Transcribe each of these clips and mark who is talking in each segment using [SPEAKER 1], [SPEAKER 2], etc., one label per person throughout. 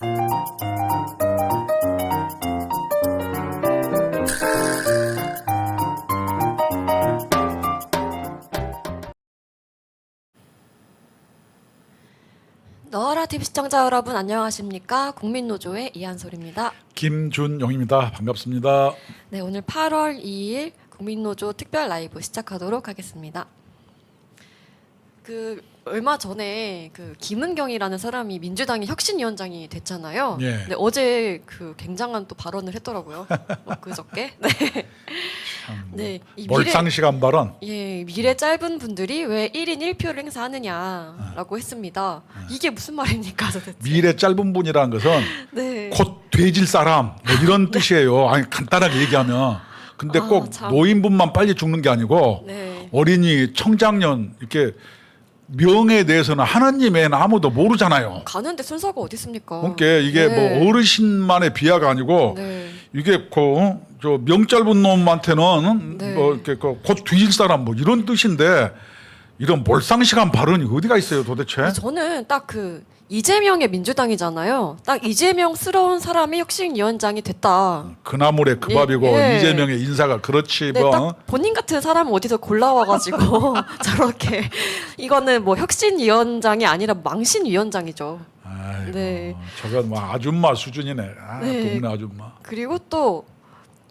[SPEAKER 1] 너라 TV 시청자 여러분 안녕하십니까? 국민노조의 이한솔입니다.
[SPEAKER 2] 김준용입니다. 반갑습니다.
[SPEAKER 1] 네, 오늘 8월 2일 국민노조 특별 라이브 시작하도록 하겠습니다. 얼마 전에 김은경이라는 사람이 민주당의 혁신위원장이 됐잖아요.
[SPEAKER 2] 예.
[SPEAKER 1] 네, 어제 굉장한 또 발언을 했더라고요. 그저께. 네. 네, 이
[SPEAKER 2] 몰상식한 발언.
[SPEAKER 1] 예, 미래 짧은 분들이 왜 1인 1표를 행사하느냐라고 했습니다. 이게 무슨 말입니까, 도대체?
[SPEAKER 2] 미래 짧은 분이라는 것은
[SPEAKER 1] 네.
[SPEAKER 2] 곧 돼질 사람 뭐 이런 뜻이에요. 아니 간단하게 얘기하면. 근데 꼭
[SPEAKER 1] 참.
[SPEAKER 2] 노인분만 빨리 죽는 게 아니고
[SPEAKER 1] 네.
[SPEAKER 2] 어린이, 청장년 이렇게 명에 대해서는 하나님 외에는 아무도 모르잖아요.
[SPEAKER 1] 가는데 순서가 어디 있습니까?
[SPEAKER 2] 그러니까 이게
[SPEAKER 1] 네.
[SPEAKER 2] 뭐 어르신만의 비하가 아니고
[SPEAKER 1] 네.
[SPEAKER 2] 이게 저 명짧은 놈한테는
[SPEAKER 1] 네.
[SPEAKER 2] 뭐 이렇게 곧 뒤질 사람 뭐 이런 뜻인데 이런 몰상식한 발언이 어디가 있어요, 도대체?
[SPEAKER 1] 저는 딱 이재명의 민주당이잖아요. 딱 이재명스러운 사람이 혁신위원장이 됐다.
[SPEAKER 2] 그나물에 그 밥이고
[SPEAKER 1] 예.
[SPEAKER 2] 이재명의 인사가 그렇지
[SPEAKER 1] 네,
[SPEAKER 2] 뭐.
[SPEAKER 1] 딱 본인 같은 사람은 어디서 골라와가지고 저렇게 이거는 뭐 혁신위원장이 아니라 망신위원장이죠.
[SPEAKER 2] 아이고,
[SPEAKER 1] 네.
[SPEAKER 2] 저건 뭐 아줌마 수준이네.
[SPEAKER 1] 네.
[SPEAKER 2] 동네 아줌마.
[SPEAKER 1] 그리고 또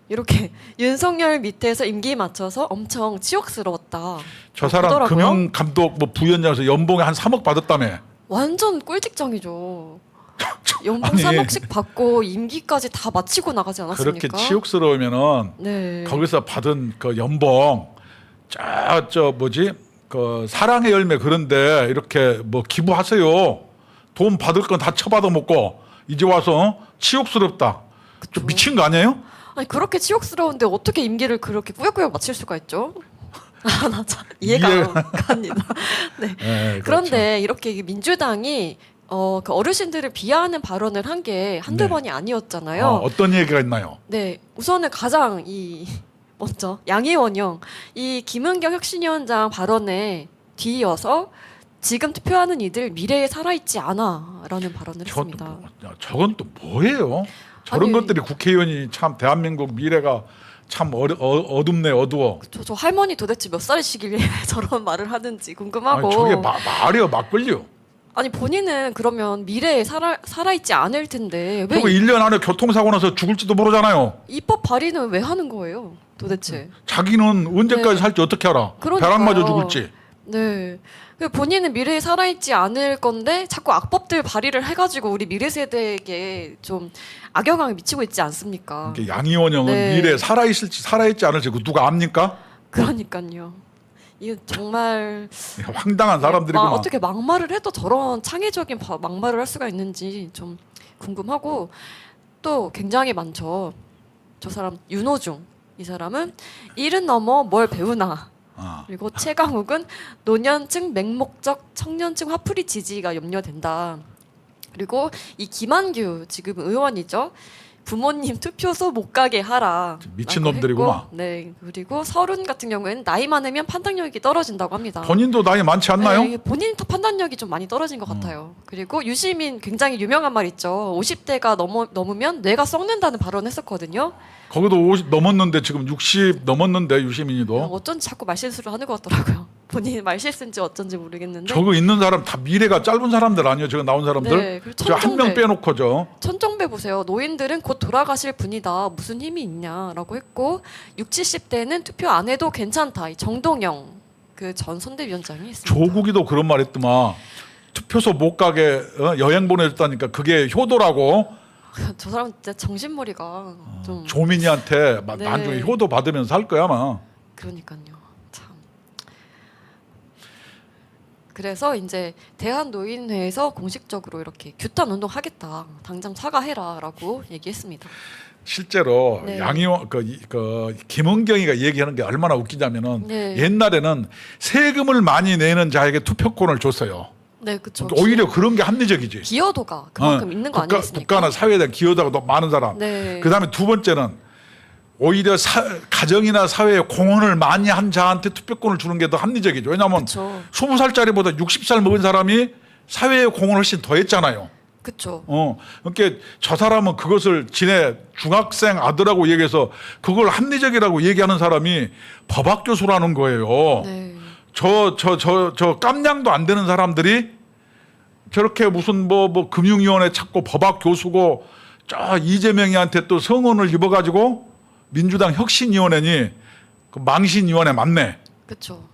[SPEAKER 1] 이렇게 윤석열 밑에서 임기 맞춰서 엄청 치욕스러웠다.
[SPEAKER 2] 저 사람
[SPEAKER 1] 그러더라고요.
[SPEAKER 2] 금융감독 뭐 부위원장에서 연봉에 한 3억 받았다며.
[SPEAKER 1] 완전 꿀직장이죠. 연봉
[SPEAKER 2] 아니,
[SPEAKER 1] 3억씩 받고 임기까지 다 마치고 나가지 않았습니까?
[SPEAKER 2] 그렇게 치욕스러우면은
[SPEAKER 1] 네.
[SPEAKER 2] 거기서 받은 그 연봉 저 뭐지 그 사랑의 열매 그런데 이렇게 뭐 기부하세요. 돈 받을 건 다 처받아 먹고 이제 와서 치욕스럽다. 좀 미친 거 아니에요?
[SPEAKER 1] 아니 그렇게 치욕스러운데 어떻게 임기를 그렇게 꾸역꾸역 마칠 수가 있죠? 나 참 이해가 안 갑니다. 네.
[SPEAKER 2] 네,
[SPEAKER 1] 그런데 이렇게 민주당이 그 어르신들을 비하하는 발언을 한 게 한두
[SPEAKER 2] 네.
[SPEAKER 1] 번이 아니었잖아요.
[SPEAKER 2] 어떤 얘기가 있나요?
[SPEAKER 1] 네, 우선은 가장 먼저 양희원형 이 김은경 혁신위원장 발언에 뒤이어서 지금 투표하는 이들 미래에 살아있지 않아라는 발언을 했습니다.
[SPEAKER 2] 저건 또 뭐예요? 저런
[SPEAKER 1] 아니,
[SPEAKER 2] 것들이 국회의원이 참 대한민국 미래가 참 어둡네 어두워.
[SPEAKER 1] 저 할머니 도대체 몇 살이시길래 저런 말을 하는지 궁금하고.
[SPEAKER 2] 아니, 저게 말이요 막걸리요.
[SPEAKER 1] 아니 본인은 그러면 미래에 살아있지 않을 텐데 왜
[SPEAKER 2] 저거 1년 안에 교통사고 나서 죽을지도 모르잖아요.
[SPEAKER 1] 입법 발의는 왜 하는 거예요 도대체?
[SPEAKER 2] 자기는 언제까지
[SPEAKER 1] 네.
[SPEAKER 2] 살지 어떻게 알아?
[SPEAKER 1] 그러니까요.
[SPEAKER 2] 벼락 맞아 죽을지.
[SPEAKER 1] 네. 본인은 미래에 살아있지 않을 건데 자꾸 악법들 발의를 해가지고 우리 미래 세대에게 좀 악영향을 미치고 있지 않습니까?
[SPEAKER 2] 양희원 형은
[SPEAKER 1] 네.
[SPEAKER 2] 미래에 살아있을지 살아있지 않을지 그 누가 압니까?
[SPEAKER 1] 그러니까요. 이거 정말
[SPEAKER 2] 황당한 사람들이구만.
[SPEAKER 1] 어떻게 막말을 해도 저런 창의적인 막말을 할 수가 있는지 좀 궁금하고 또 굉장히 많죠. 저 사람 윤호중 이 사람은 일은 넘어 뭘 배우나. 그리고 최강욱은 노년층 맹목적 청년층 화풀이 지지가 염려된다. 그리고 이 김한규 지금 의원이죠. 부모님 투표소 못 가게 하라.
[SPEAKER 2] 미친놈들이구나.
[SPEAKER 1] 네. 그리고 서른 같은 경우에는 나이 많으면 판단력이 떨어진다고 합니다.
[SPEAKER 2] 본인도 나이 많지 않나요?
[SPEAKER 1] 네, 본인 판단력이 좀 많이 떨어진 것 같아요. 그리고 유시민 굉장히 유명한 말 있죠. 50대가 넘으면 뇌가 썩는다는 발언을 했었거든요.
[SPEAKER 2] 거기도 50 넘었는데 지금 60 넘었는데 유시민이도.
[SPEAKER 1] 어쩐지 자꾸 말실수를 하는 것 같더라고요. 본인이 말실수인지 어쩐지 모르겠는데.
[SPEAKER 2] 저거 있는 사람 다 미래가 짧은 사람들 아니에요? 저거 나온 사람들?
[SPEAKER 1] 네, 그리고
[SPEAKER 2] 저 한 명 빼놓고
[SPEAKER 1] 천정배 보세요. 노인들은 곧 돌아가실 분이다. 무슨 힘이 있냐라고 했고 60, 70대는 투표 안 해도 괜찮다. 이 정동영 전 선대위원장이 했습니다.
[SPEAKER 2] 조국이도 그런 말 했더만 투표소 못 가게 여행 보내줬다니까 그게 효도라고.
[SPEAKER 1] 저 사람 진짜 정신머리가 좀
[SPEAKER 2] 조민이한테
[SPEAKER 1] 네.
[SPEAKER 2] 나중에 효도 받으면서 할 거야 아마.
[SPEAKER 1] 그러니까요. 참. 그래서 이제 대한노인회에서 공식적으로 이렇게 규탄 운동 하겠다. 당장 사과해라라고 얘기했습니다.
[SPEAKER 2] 실제로
[SPEAKER 1] 네.
[SPEAKER 2] 양희원 김은경이가 얘기하는 게 얼마나 웃기냐면은
[SPEAKER 1] 네.
[SPEAKER 2] 옛날에는 세금을 많이 내는 자에게 투표권을 줬어요.
[SPEAKER 1] 네, 그렇죠.
[SPEAKER 2] 오히려 그런 게 합리적이지.
[SPEAKER 1] 기여도가 그만큼 있는 거 아니겠습니까?
[SPEAKER 2] 국가나 사회에 대한 기여도가 더 많은 사람.
[SPEAKER 1] 네.
[SPEAKER 2] 그다음에 두 번째는 오히려 가정이나 사회에 공헌을 많이 한 자한테 투표권을 주는 게 더 합리적이죠. 왜냐하면
[SPEAKER 1] 그쵸.
[SPEAKER 2] 20살짜리보다 60살 먹은 사람이 사회에 공헌을 훨씬 더 했잖아요.
[SPEAKER 1] 그렇죠.
[SPEAKER 2] 그러니까 저 사람은 그것을 지네 중학생 아들하고 얘기해서 그걸 합리적이라고 얘기하는 사람이 법학 교수라는 거예요.
[SPEAKER 1] 네.
[SPEAKER 2] 저 깜냥도 안 되는 사람들이 저렇게 무슨 뭐 금융위원회 찾고 법학 교수고 저 이재명이한테 또 성원을 입어가지고 민주당 혁신위원회니 그 망신위원회 맞네.
[SPEAKER 1] 그렇죠.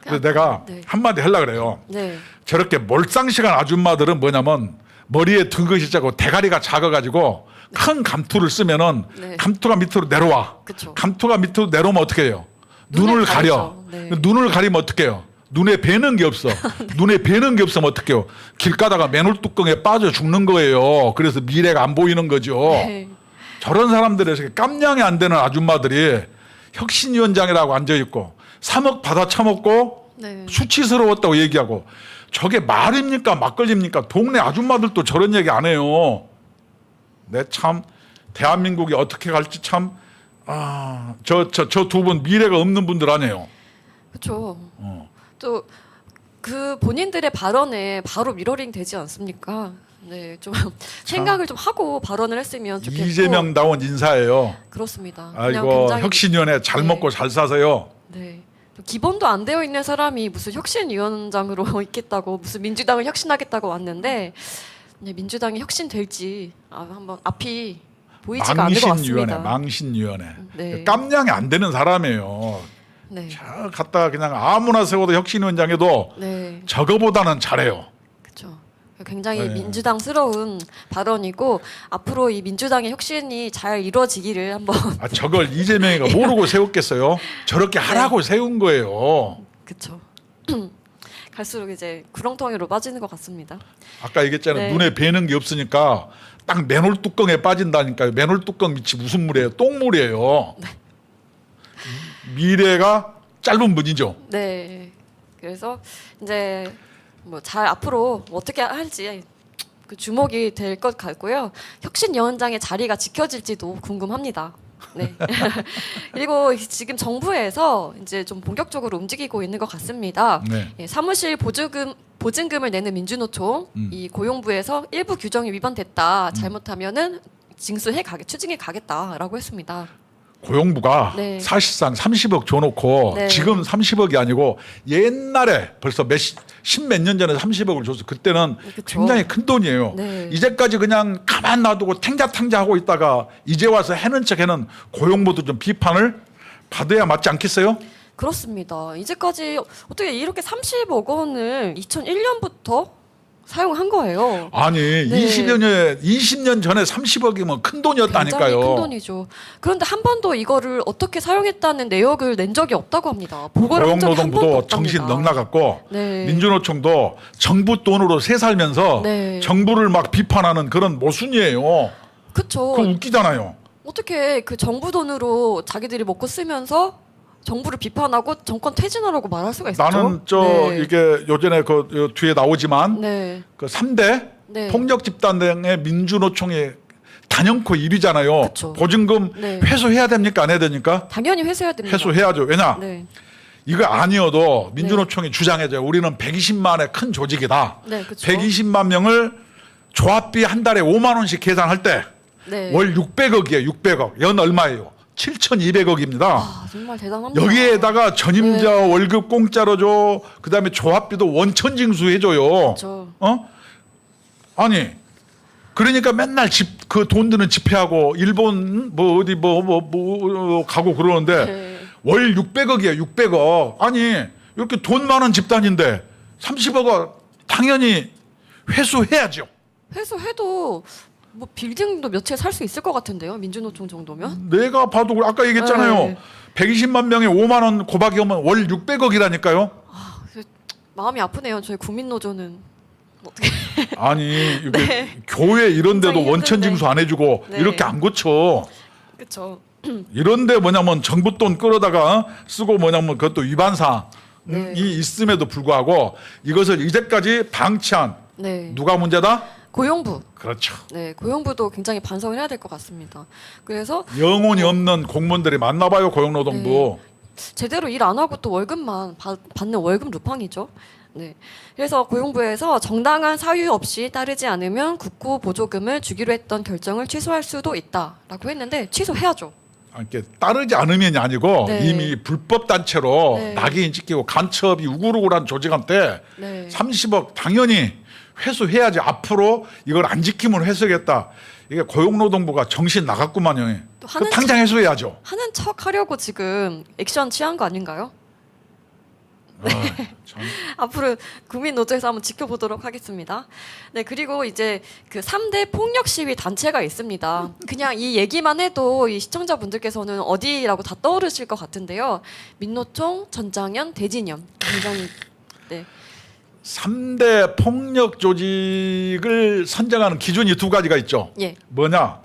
[SPEAKER 2] 그래서 내가
[SPEAKER 1] 네.
[SPEAKER 2] 한마디 하려고 그래요.
[SPEAKER 1] 네.
[SPEAKER 2] 저렇게 몰상식한 아줌마들은 뭐냐면 머리에 든 것이 작고 대가리가 작아가지고 큰 감투를 쓰면은
[SPEAKER 1] 네.
[SPEAKER 2] 감투가 밑으로 내려와.
[SPEAKER 1] 그쵸.
[SPEAKER 2] 감투가 밑으로 내려오면 어떻게 해요?
[SPEAKER 1] 눈을
[SPEAKER 2] 눈을 가려.
[SPEAKER 1] 가리죠. 네.
[SPEAKER 2] 눈을 가리면 어떻게 해요? 눈에 뵈는 게 없어. 눈에 뵈는 게 없으면 어떻게 해요? 길 가다가 맨홀 뚜껑에 빠져 죽는 거예요. 그래서 미래가 안 보이는 거죠.
[SPEAKER 1] 네.
[SPEAKER 2] 저런 사람들에서 깜냥이 안 되는 아줌마들이 혁신위원장이라고 앉아있고 3억 받아 처먹고
[SPEAKER 1] 네.
[SPEAKER 2] 수치스러웠다고 얘기하고 저게 말입니까 막걸리입니까? 동네 아줌마들도 저런 얘기 안 해요. 내 참 대한민국이 어떻게 갈지 참 저 두 분 미래가 없는 분들 아니에요.
[SPEAKER 1] 그렇죠. 또 그 본인들의 발언에 바로 미러링 되지 않습니까? 네, 좀 생각을 좀 하고 발언을 했으면 좋겠고.
[SPEAKER 2] 이재명다운 인사예요.
[SPEAKER 1] 그렇습니다. 그냥
[SPEAKER 2] 아이고
[SPEAKER 1] 굉장히
[SPEAKER 2] 혁신위원회 잘
[SPEAKER 1] 네.
[SPEAKER 2] 먹고 잘 사세요.
[SPEAKER 1] 네. 좀 기본도 안 되어 있는 사람이 무슨 혁신위원장으로 있겠다고 무슨 민주당을 혁신하겠다고 왔는데 네, 민주당이 혁신될지 한번 앞이 보이지가 않는 것
[SPEAKER 2] 망신위원회,
[SPEAKER 1] 같습니다.
[SPEAKER 2] 망신위원회.
[SPEAKER 1] 네.
[SPEAKER 2] 깜냥이 안 되는 사람이에요.
[SPEAKER 1] 네.
[SPEAKER 2] 자 갖다가 그냥 아무나 세워도 혁신위원장에도
[SPEAKER 1] 네.
[SPEAKER 2] 저거보다는 잘해요.
[SPEAKER 1] 그렇죠. 굉장히
[SPEAKER 2] 네.
[SPEAKER 1] 민주당스러운 발언이고 앞으로 이 민주당의 혁신이 잘 이루어지기를 한번
[SPEAKER 2] 저걸 이재명이가 모르고 세웠겠어요? 저렇게 하라고 세운 거예요.
[SPEAKER 1] 그렇죠. 갈수록 이제 구렁텅이로 빠지는 것 같습니다.
[SPEAKER 2] 아까 얘기했잖아요.
[SPEAKER 1] 네.
[SPEAKER 2] 눈에 뵈는 게 없으니까 딱 맨홀 뚜껑에 빠진다니까요. 맨홀 뚜껑 밑이 무슨 물이에요? 똥물이에요. 미래가 짧은 분이죠.
[SPEAKER 1] 네. 그래서 이제 뭐 잘 앞으로 어떻게 할지 그 주목이 될 것 같고요. 혁신위원장의 자리가 지켜질지도 궁금합니다. 네. 그리고 지금 정부에서 이제 좀 본격적으로 움직이고 있는 것 같습니다.
[SPEAKER 2] 네.
[SPEAKER 1] 예, 사무실 보증금을 내는 민주노총 이 고용부에서 일부 규정이 위반됐다. 잘못하면은 추징해 가겠다라고 했습니다.
[SPEAKER 2] 고용부가
[SPEAKER 1] 네.
[SPEAKER 2] 사실상 30억 줘놓고
[SPEAKER 1] 네.
[SPEAKER 2] 지금 30억이 아니고 옛날에 벌써 십몇 년 전에 30억을 줬어. 그때는
[SPEAKER 1] 그쵸.
[SPEAKER 2] 굉장히 큰 돈이에요.
[SPEAKER 1] 네.
[SPEAKER 2] 이제까지 그냥 가만 놔두고 탱자탱자 하고 있다가 이제 와서 해는 척해는 고용부도 좀 비판을 받아야 맞지 않겠어요?
[SPEAKER 1] 그렇습니다. 이제까지 어떻게 이렇게 30억 원을 2001년부터 사용한 거예요.
[SPEAKER 2] 아니
[SPEAKER 1] 네.
[SPEAKER 2] 20년 전에 30억이면 큰 돈이었다니까요.
[SPEAKER 1] 굉장히 큰 돈이죠. 그런데 한 번도 이거를 어떻게 사용했다는 내역을 낸 적이 없다고 합니다. 보고를 한 적이 한 번도
[SPEAKER 2] 고용노동부도
[SPEAKER 1] 없답니다.
[SPEAKER 2] 정신 넉나갔고
[SPEAKER 1] 네.
[SPEAKER 2] 민주노총도 정부 돈으로 새 살면서
[SPEAKER 1] 네.
[SPEAKER 2] 정부를 막 비판하는 그런 모순이에요.
[SPEAKER 1] 그렇죠.
[SPEAKER 2] 그거 웃기잖아요.
[SPEAKER 1] 어떻게 그 정부 돈으로 자기들이 먹고 쓰면서 정부를 비판하고 정권 퇴진하라고 말할 수가 있었죠?
[SPEAKER 2] 나는
[SPEAKER 1] 네.
[SPEAKER 2] 이게 요전에 그 뒤에 나오지만
[SPEAKER 1] 네.
[SPEAKER 2] 그 3대
[SPEAKER 1] 네.
[SPEAKER 2] 폭력 집단의 민주노총이 단연코 1위잖아요.
[SPEAKER 1] 그쵸.
[SPEAKER 2] 보증금
[SPEAKER 1] 네.
[SPEAKER 2] 회수해야 됩니까 안 해야 됩니까?
[SPEAKER 1] 당연히 회수해야 됩니다.
[SPEAKER 2] 회수해야죠. 왜냐?
[SPEAKER 1] 네.
[SPEAKER 2] 이거 아니어도 민주노총이 주장해줘요. 우리는 120만의 큰 조직이다.
[SPEAKER 1] 네, 그렇죠.
[SPEAKER 2] 120만 명을 조합비 한 달에 5만 원씩 계산할 때 월
[SPEAKER 1] 네.
[SPEAKER 2] 600억이에요. 600억. 연 얼마예요? 7,200억입니다.
[SPEAKER 1] 아, 정말 대단합니다.
[SPEAKER 2] 여기에다가 전임자
[SPEAKER 1] 네.
[SPEAKER 2] 월급 공짜로 줘. 그다음에 조합비도 원천징수 해줘요.
[SPEAKER 1] 그렇죠.
[SPEAKER 2] 아니 그러니까 맨날 그 돈 드는 집회하고 일본 뭐 어디 뭐 가고 그러는데
[SPEAKER 1] 네.
[SPEAKER 2] 월 600억이에요. 600억. 아니 이렇게 돈 많은 집단인데 30억은 당연히 회수해야죠.
[SPEAKER 1] 회수해도 뭐 빌딩도 며칠 살 수 있을 것 같은데요. 민주노총 정도면.
[SPEAKER 2] 내가 봐도 아까 얘기했잖아요.
[SPEAKER 1] 네.
[SPEAKER 2] 120만 명에 5만 원 고박이 오면 월 600억이라니까요.
[SPEAKER 1] 마음이 아프네요. 저희 국민노조는 어떻게?
[SPEAKER 2] 아니 이게
[SPEAKER 1] 네.
[SPEAKER 2] 교회 이런 데도
[SPEAKER 1] 굉장히
[SPEAKER 2] 원천
[SPEAKER 1] 힘든데.
[SPEAKER 2] 징수 안 해주고
[SPEAKER 1] 네.
[SPEAKER 2] 이렇게 안 고쳐.
[SPEAKER 1] 그렇죠.
[SPEAKER 2] 이런데 뭐냐면 정부 돈 끌어다가 쓰고 뭐냐면 그것도 위반 사항이
[SPEAKER 1] 네.
[SPEAKER 2] 있음에도 불구하고 이것을 이제까지 방치한
[SPEAKER 1] 네.
[SPEAKER 2] 누가 문제다?
[SPEAKER 1] 고용부.
[SPEAKER 2] 그렇죠.
[SPEAKER 1] 네, 고용부도 굉장히 반성을 해야 될 것 같습니다. 그래서
[SPEAKER 2] 영혼이 없는 공무원들이 많나 봐요 고용노동부.
[SPEAKER 1] 제대로 일 안 하고 또 월급만 받는 월급 루팡이죠. 네. 그래서 고용부에서 정당한 사유 없이 따르지 않으면 국고 보조금을 주기로 했던 결정을 취소할 수도 있다라고 했는데 취소해야죠.
[SPEAKER 2] 이렇게 따르지 않으면이 아니고
[SPEAKER 1] 네.
[SPEAKER 2] 이미 불법 단체로
[SPEAKER 1] 네.
[SPEAKER 2] 낙인 찍히고 간첩이 우글우글한 조직한테
[SPEAKER 1] 네.
[SPEAKER 2] 30억 당연히 회수해야지. 앞으로 이걸 안 지키면 회수하겠다. 이게 고용노동부가 정신 나갔구만요.
[SPEAKER 1] 또 하는
[SPEAKER 2] 당장 회수해야죠.
[SPEAKER 1] 하는 척 하려고 지금 액션 취한 거 아닌가요?
[SPEAKER 2] 참.
[SPEAKER 1] 앞으로 국민노조에서 한번 지켜보도록 하겠습니다. 네, 그리고 이제 그 3대 폭력 시위 단체가 있습니다. 그냥 이 얘기만 해도 이 시청자분들께서는 어디라고 다 떠오르실 것 같은데요. 민노총, 전장현, 대진현. 굉장히 네.
[SPEAKER 2] 3대 폭력 조직을 선정하는 기준이 두 가지가 있죠.
[SPEAKER 1] 예.
[SPEAKER 2] 뭐냐?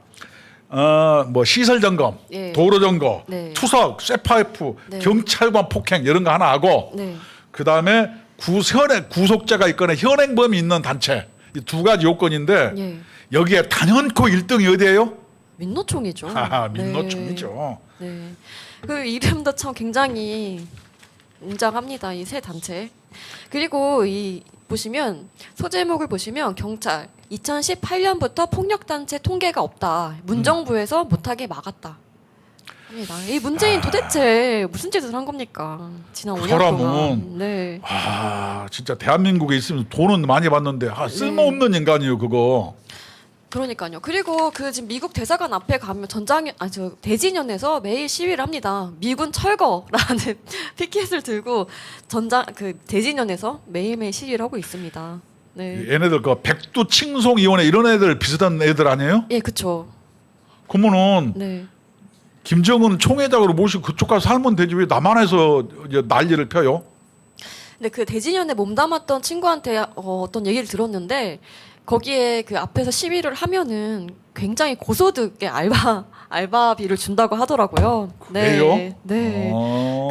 [SPEAKER 2] 뭐 시설 점검,
[SPEAKER 1] 예.
[SPEAKER 2] 도로 점거,
[SPEAKER 1] 네.
[SPEAKER 2] 투석, 쇠파이프,
[SPEAKER 1] 네.
[SPEAKER 2] 경찰관 폭행 이런 거 하나 하고
[SPEAKER 1] 네.
[SPEAKER 2] 그다음에 구속자가 있거나 현행범이 있는 단체 이 두 가지 요건인데
[SPEAKER 1] 예.
[SPEAKER 2] 여기에 단연코 1등이 어디예요?
[SPEAKER 1] 민노총이죠.
[SPEAKER 2] 민노총이죠.
[SPEAKER 1] 네. 그 이름도 참 굉장히 웅장합니다. 이 세 단체. 그리고 이 보시면 소제목을 보시면 경찰 2018년부터 폭력 단체 통계가 없다. 문정부에서 못하게 막았다. 합니다. 이 문재인 도대체 무슨 짓을 한 겁니까? 지난 5년
[SPEAKER 2] 그러면
[SPEAKER 1] 동안. 네.
[SPEAKER 2] 진짜 대한민국에 있으면 돈은 많이 받는데 쓸모없는 인간이에요 그거.
[SPEAKER 1] 그러니까요. 그리고 그 지금 미국 대사관 앞에 가면 대진현에서 매일 시위를 합니다. 미군 철거라는 피켓을 들고 대진현에서 매일매일 시위를 하고 있습니다. 네.
[SPEAKER 2] 얘네들 그 백두칭송위원회 이런 애들 비슷한 애들 아니에요?
[SPEAKER 1] 예, 그렇죠.
[SPEAKER 2] 그러면은
[SPEAKER 1] 네.
[SPEAKER 2] 김정은 총회장으로 모시고 그쪽 가서 살면 되지 왜 남한에서 이제 난리를 펴요?
[SPEAKER 1] 근데 그 대진현에 몸담았던 친구한테 어떤 얘기를 들었는데 거기에 그 앞에서 시위를 하면은 굉장히 고소득의 알바비를 준다고 하더라고요.
[SPEAKER 2] 그래요?
[SPEAKER 1] 네.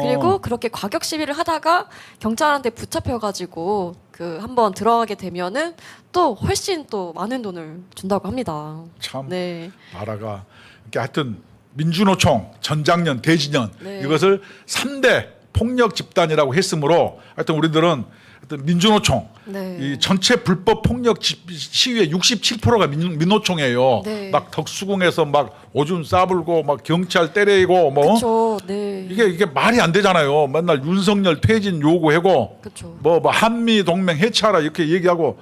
[SPEAKER 1] 그리고 그렇게 과격 시위를 하다가 경찰한테 붙잡혀가지고 그 한번 들어가게 되면은 또 훨씬 또 많은 돈을 준다고 합니다.
[SPEAKER 2] 참
[SPEAKER 1] 네.
[SPEAKER 2] 나라가 이렇게 하여튼 민주노총, 전장년, 대진년
[SPEAKER 1] 네.
[SPEAKER 2] 이것을 3대 폭력 집단이라고 했으므로 하여튼 우리들은 하여튼 민주노총
[SPEAKER 1] 네.
[SPEAKER 2] 이 전체 불법 폭력 시위의 67%가 민노총이에요.
[SPEAKER 1] 네.
[SPEAKER 2] 막 덕수궁에서 막 오줌 싸불고 막 경찰 때리고 뭐
[SPEAKER 1] 그렇죠. 네.
[SPEAKER 2] 이게 말이 안 되잖아요. 맨날 윤석열 퇴진 요구하고
[SPEAKER 1] 그렇죠.
[SPEAKER 2] 뭐 한미 동맹 해체하라 이렇게 얘기하고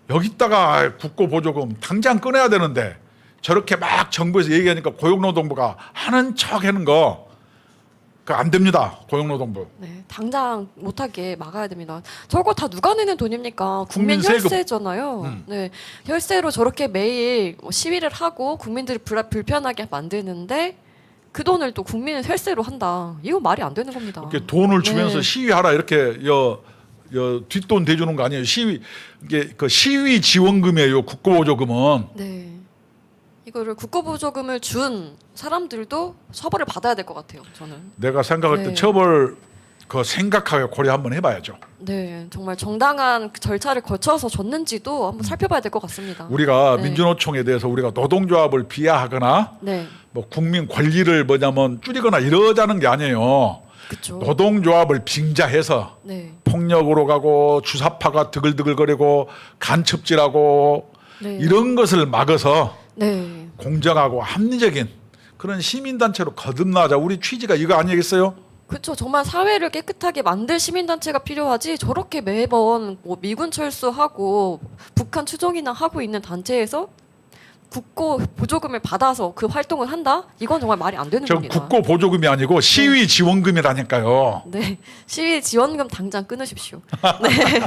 [SPEAKER 2] 여기다가 국고 보조금 당장 꺼내야 되는데 저렇게 막 정부에서 얘기하니까 고용노동부가 하는 척 하는 거 그 안 됩니다. 고용노동부.
[SPEAKER 1] 네, 당장 못하게 막아야 됩니다. 저거 다 누가 내는 돈입니까?
[SPEAKER 2] 국민
[SPEAKER 1] 국민
[SPEAKER 2] 세금.
[SPEAKER 1] 혈세잖아요. 네, 혈세로 저렇게 매일 시위를 하고 국민들을 불편하게 만드는데 그 돈을 또 국민은 혈세로 한다. 이거 말이 안 되는 겁니다.
[SPEAKER 2] 이렇게 돈을 주면서
[SPEAKER 1] 네.
[SPEAKER 2] 시위하라 이렇게 뒷돈 대주는 거 아니에요. 이게 그 시위 지원금이에요. 국고보조금은.
[SPEAKER 1] 네, 이거를 국고보조금을 준 사람들도 처벌을 받아야 될 것 같아요. 저는.
[SPEAKER 2] 내가 생각할 때
[SPEAKER 1] 네.
[SPEAKER 2] 처벌 고려하게 고려 한번 해봐야죠.
[SPEAKER 1] 네, 정말 정당한 그 절차를 거쳐서 줬는지도 한번 살펴봐야 될 것 같습니다.
[SPEAKER 2] 우리가
[SPEAKER 1] 네.
[SPEAKER 2] 민주노총에 대해서 우리가 노동조합을 비하하거나
[SPEAKER 1] 네,
[SPEAKER 2] 뭐 국민 권리를 줄이거나 이러자는 게 아니에요.
[SPEAKER 1] 그렇죠.
[SPEAKER 2] 노동조합을 빙자해서
[SPEAKER 1] 네,
[SPEAKER 2] 폭력으로 가고 주사파가 드글드글거리고 간첩질하고
[SPEAKER 1] 네,
[SPEAKER 2] 이런 것을 막아서
[SPEAKER 1] 네.
[SPEAKER 2] 공정하고 합리적인 그런 시민단체로 거듭나자. 우리 취지가 이거 아니겠어요?
[SPEAKER 1] 그렇죠. 정말 사회를 깨끗하게 만들 시민단체가 필요하지 저렇게 매번 뭐 미군 철수하고 북한 추종이나 하고 있는 단체에서 국고 보조금을 받아서 그 활동을 한다? 이건 정말 말이 안 되는
[SPEAKER 2] 저
[SPEAKER 1] 겁니다.
[SPEAKER 2] 국고 보조금이 아니고 시위 지원금이라니까요.
[SPEAKER 1] 네, 시위 지원금 당장 끊으십시오. 네.